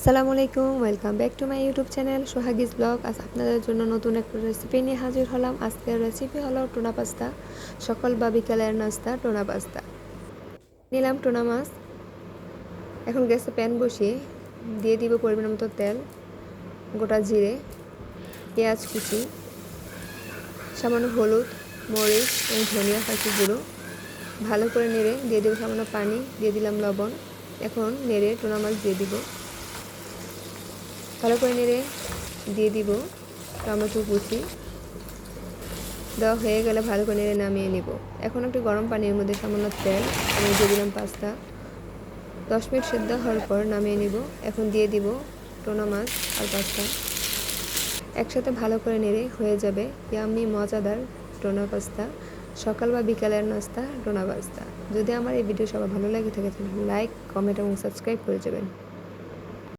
আসসালামু আলাইকুম, welcome back to my YouTube channel সোহাগিস ব্লগ। আজ আপনাদের জন্য নতুন একটা রেসিপি নিয়ে হাজির হলাম। আজকের রেসিপি হলো টুনা পাস্তা। সকাল বা বিকালের নাস্তা টুনা পাস্তা। নিলাম টুনা মাছ। এখন গ্যাসে প্যান বসিয়ে দিয়ে দিব পরিমাণ মতো তেল, গোটা জিরে, পেঁয়াজ কুচি, সামান্য হলুদ, মরিচ এবং ধনিয়া পাতা গুঁড়ো। ভালো করে নেড়ে দিয়ে দেবো সামান্য পানি, দিয়ে দিলাম লবণ। এখন নেড়ে টুনা মাছ দিয়ে দিব। ভালো করে নেড়ে দিয়ে দিব টমেটো কুচি। দেওয়া হয়ে গেলে ভালো করে নেড়ে নামিয়ে নিব। এখন একটু গরম পানির মধ্যে সামান্য তেল এবং দিয়ে দিলাম পাস্তা। 10 মিনিট সেদ্ধ হওয়ার পর নামিয়ে নিব। এখন দিয়ে দিব টুনা মাছ আর পাস্তা। একসাথে ভালো করে নেড়ে হয়ে যাবে ইয়াম্মি মজাদার টুনা পাস্তা। সকাল বা বিকালের নাস্তা টুনা পাস্তা। যদি আমার এই ভিডিও সবার ভালো লাগে থাকে তাহলে লাইক, কমেন্ট এবং সাবস্ক্রাইব করে যাবেন।